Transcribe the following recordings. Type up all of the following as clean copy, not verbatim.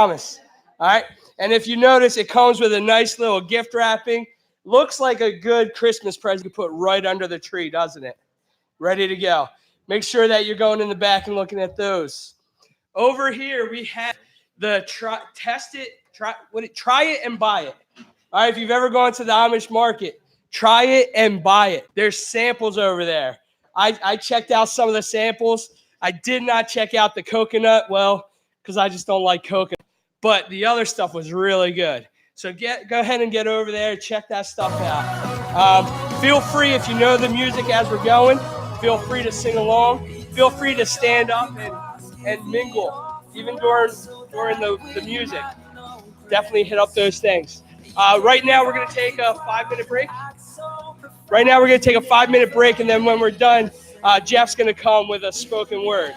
promise. All right. And if you notice, it comes with a nice little gift wrapping. Looks like a good Christmas present you put right under the tree, doesn't it? Ready to go. Make sure that you're going in the back and looking at those. Over here, we have the try it and buy it. All right, if you've ever gone to the Amish market, try it and buy it. There's samples over there. I checked out some of the samples. I did not check out the coconut, well, because I just don't like coconut. But the other stuff was really good. So go ahead and get over there, check that stuff out. Feel free, if you know the music as we're going, feel free to sing along. Feel free to stand up and mingle, even during the music. Definitely hit up those things. Right now, we're going to take a 5-minute break. And then when we're done, Jeff's going to come with a spoken word.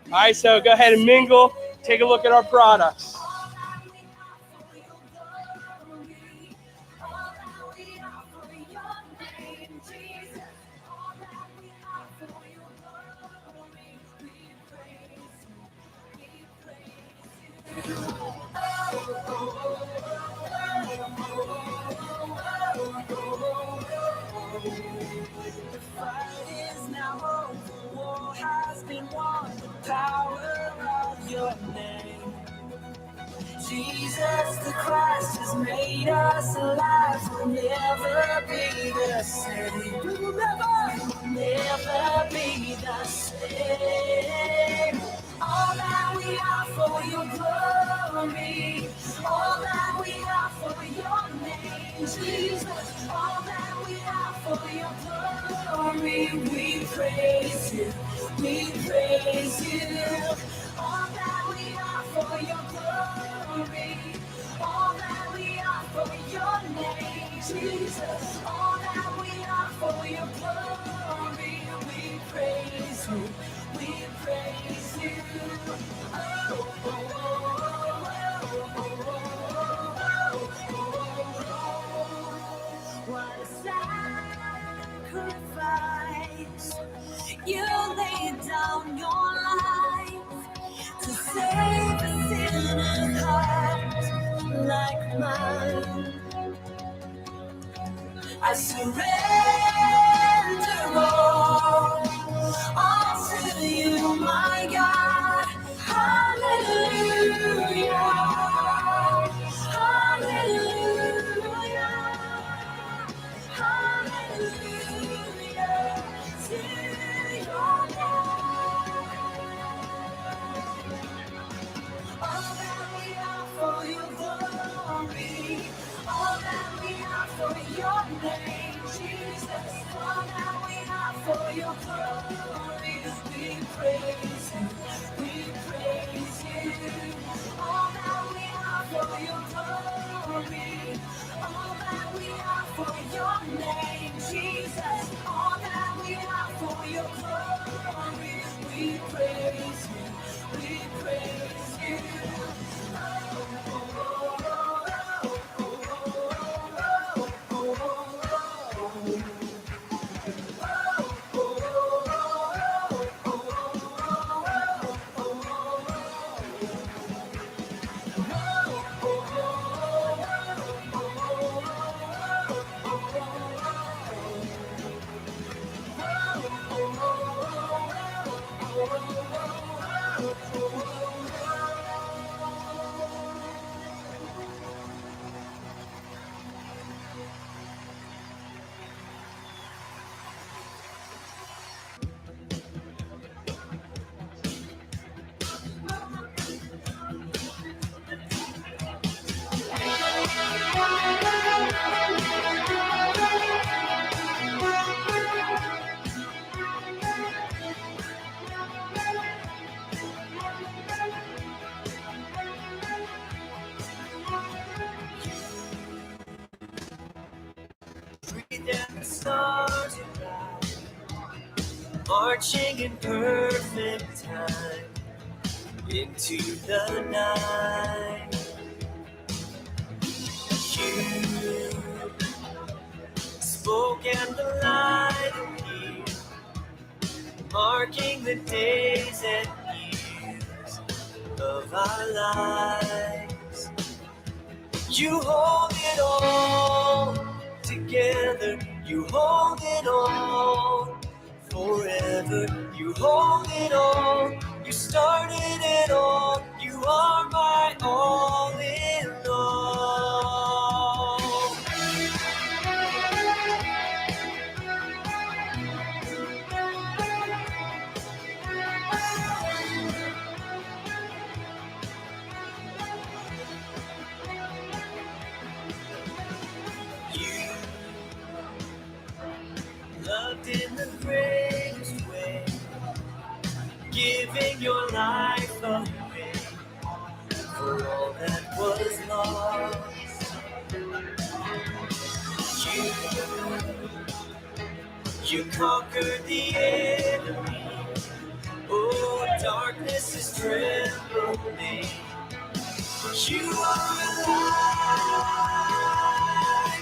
All right, so go ahead and mingle. Take a look at our products. Jesus the Christ has made us alive. We'll never be the same. We'll never be the same. All that we are for your glory. All that we are for your name, Jesus. All that we are for your glory. We praise you. We praise you. All that we are for your glory. All that we are for your name, Jesus. All that we are for your glory. We praise you. We praise you. Oh, oh, oh, oh, oh, oh, oh. What a sacrifice. You laid down your life to save a sinner's heart like mine. I surrender all to you, my God. Hallelujah. Hallelujah. Hallelujah to your all that we are for your glory. All that we are for your name, Jesus. All that we are for your glory. We praise you. We praise you. All that we are for your glory. All that we are for your name, Jesus. All that we are for your glory. We praise you. We praise you. Marching in perfect time into the night. You spoke and the light appeared, marking the days and years of our lives. You hold it all together. You hold it all forever. You hold it all. You started it all. You are my all in all. You loved in the greatest way, giving your life away for all that was lost. You conquered the enemy. Oh, darkness is trembling. You are alive.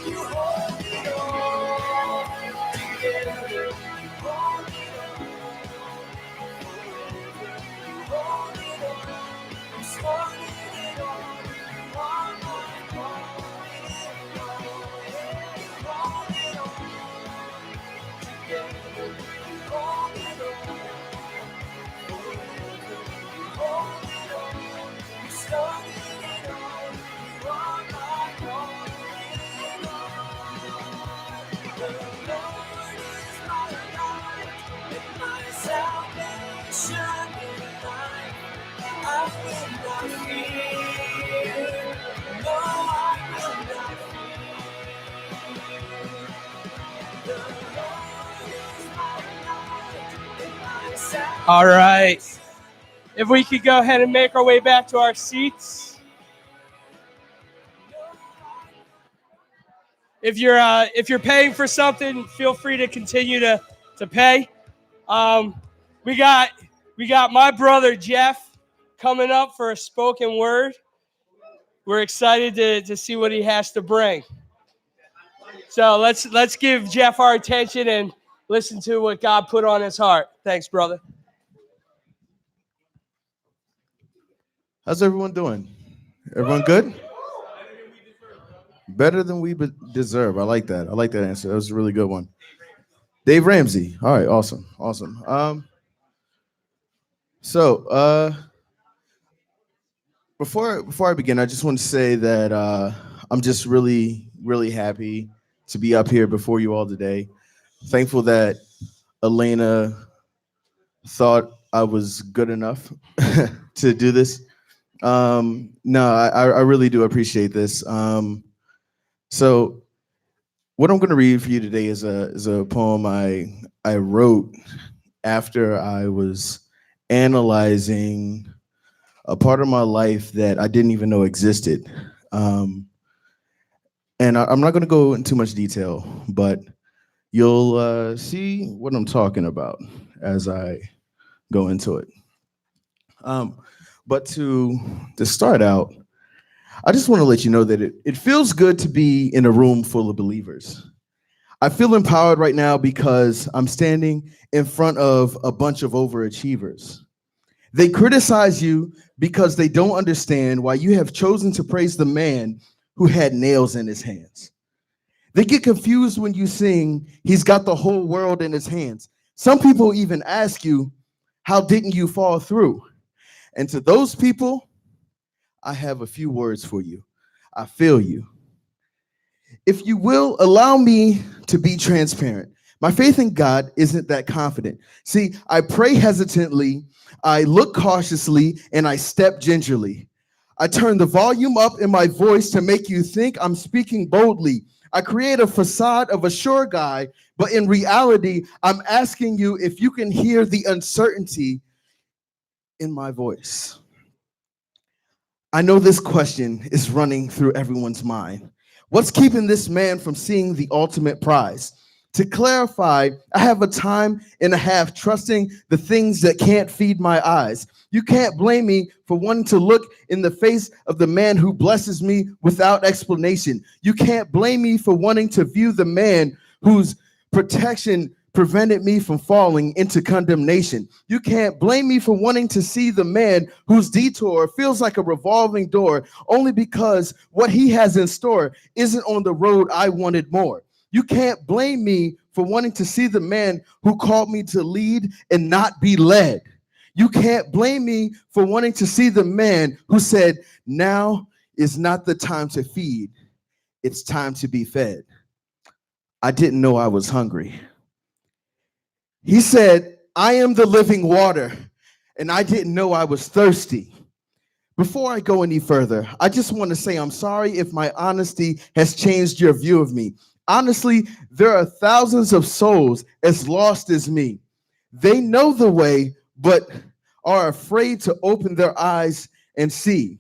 You hold it all together. You hold it all. You hold it all. You started it all. You are my all in all. You hold it all together. You hold it all. You hold it all. You started it all. You are my all in all. The Lord is my light and my salvation in life. I will not fear. No, I will not fear. The Lord is my light and my salvation. All right. If we could go ahead and make our way back to our seats. If you're paying for something, feel free to continue to pay. We got my brother Jeff coming up for a spoken word. We're excited to see what he has to bring. So let's give Jeff our attention and listen to what God put on his heart. Thanks, brother. How's everyone doing? Everyone good? Better than we deserve. I like that. I like that answer. That was a really good one. Dave Ramsey. All right, awesome. So before I begin, I just want to say that I'm just really, really happy to be up here before you all today. Thankful that Elena thought I was good enough to do this. No, I really do appreciate this. So what I'm going to read for you today is a poem I wrote after I was analyzing a part of my life that I didn't even know existed. And I'm not going to go into too much detail, but you'll see what I'm talking about as I go into it. But to start out, I just want to let you know that it feels good to be in a room full of believers. I feel empowered right now because I'm standing in front of a bunch of overachievers. They criticize you because they don't understand why you have chosen to praise the man who had nails in his hands. They get confused when you sing, "He's got the whole world in his hands." Some people even ask you, "How didn't you fall through?" And to those people, I have a few words for you. I feel you. If you will allow me to be transparent, my faith in God isn't that confident. See, I pray hesitantly, I look cautiously, and I step gingerly. I turn the volume up in my voice to make you think I'm speaking boldly. I create a facade of a sure guy, but in reality, I'm asking you if you can hear the uncertainty in my voice. I know this question is running through everyone's mind. What's keeping this man from seeing the ultimate prize? To clarify, I have a time and a half trusting the things that can't feed my eyes. You can't blame me for wanting to look in the face of the man who blesses me without explanation. You can't blame me for wanting to view the man whose protection prevented me from falling into condemnation. You can't blame me for wanting to see the man whose detour feels like a revolving door only because what he has in store isn't on the road I wanted more. You can't blame me for wanting to see the man who called me to lead and not be led. You can't blame me for wanting to see the man who said, now is not the time to feed, it's time to be fed. I didn't know I was hungry. He said, I am the living water, and I didn't know I was thirsty. Before I go any further, I just want to say I'm sorry if my honesty has changed your view of me. Honestly, there are thousands of souls as lost as me. They know the way, but are afraid to open their eyes and see.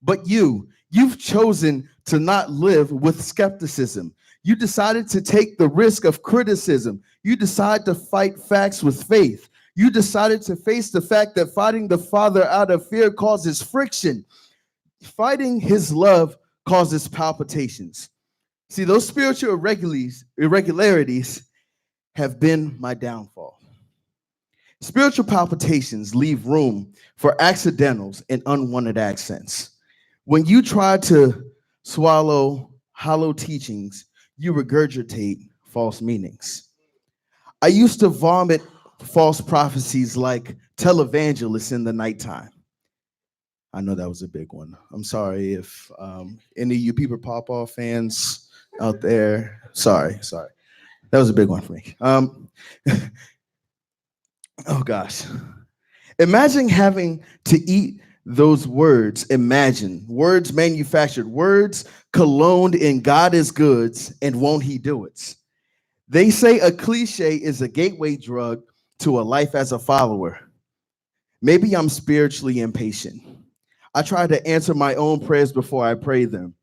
But you've chosen to not live with skepticism. You decided to take the risk of criticism. You decided to fight facts with faith. You decided to face the fact that fighting the Father out of fear causes friction. Fighting his love causes palpitations. See, those spiritual irregularities have been my downfall. Spiritual palpitations leave room for accidentals and unwanted accents. When you try to swallow hollow teachings, you regurgitate false meanings. I used to vomit false prophecies like televangelists in the nighttime. I know that was a big one. I'm sorry if any of you People Pop Off fans out there, sorry. That was a big one for me. Oh gosh. Imagine having to eat those words, imagine, words manufactured, words cologned in God is goods, and won't he do it? They say a cliche is a gateway drug to a life as a follower. Maybe I'm spiritually impatient. I try to answer my own prayers before I pray them.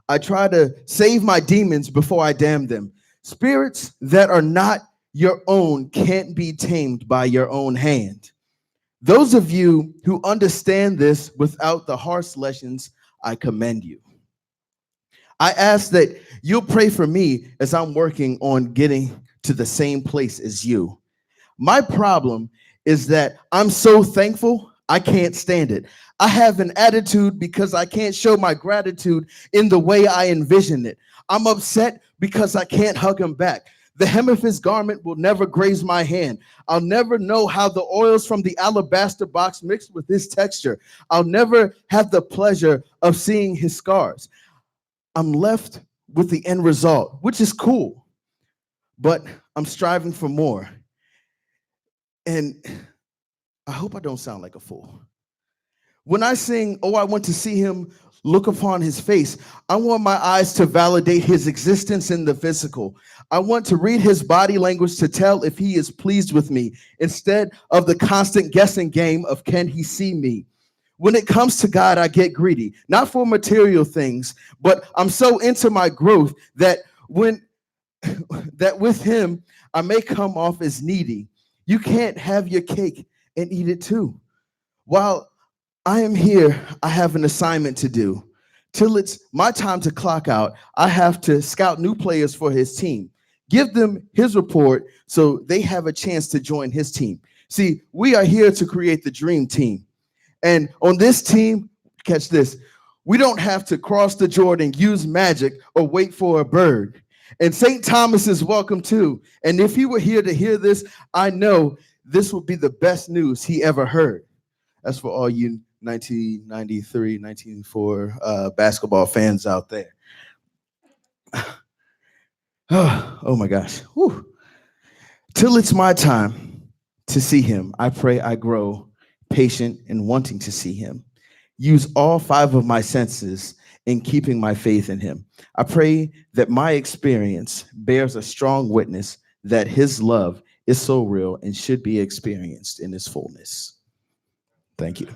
I try to save my demons before I damn them. Spirits that are not your own can't be tamed by your own hand. Those of you who understand this without the harsh lessons, I commend you. I ask that you'll pray for me as I'm working on getting to the same place as you. My problem is that I'm so thankful, I can't stand it. I have an attitude because I can't show my gratitude in the way I envision it. I'm upset because I can't hug him back. The hem of his garment will never graze my hand. I'll never know how the oils from the alabaster box mixed with his texture. I'll never have the pleasure of seeing his scars. I'm left with the end result, which is cool, but I'm striving for more. And I hope I don't sound like a fool. When I sing, oh, I want to see him look upon his face, I want my eyes to validate his existence in the physical. I want to read his body language to tell if he is pleased with me instead of the constant guessing game of can he see me. When it comes to God, I get greedy, not for material things, but I'm so into my growth that with him, I may come off as needy. You can't have your cake and eat it too. While I am here, I have an assignment to do. Till it's my time to clock out, I have to scout new players for his team. Give them his report so they have a chance to join his team. See, we are here to create the dream team. And on this team, catch this, we don't have to cross the Jordan, use magic, or wait for a bird. And St. Thomas is welcome too. And if he were here to hear this, I know this would be the best news he ever heard. That's for all you 1993, 1994 basketball fans out there. Oh my gosh. Whew. Till it's my time to see him, I pray I grow patient and wanting to see him. Use all 5 of my senses in keeping my faith in him. I pray that my experience bears a strong witness that his love is so real and should be experienced in its fullness. Thank you.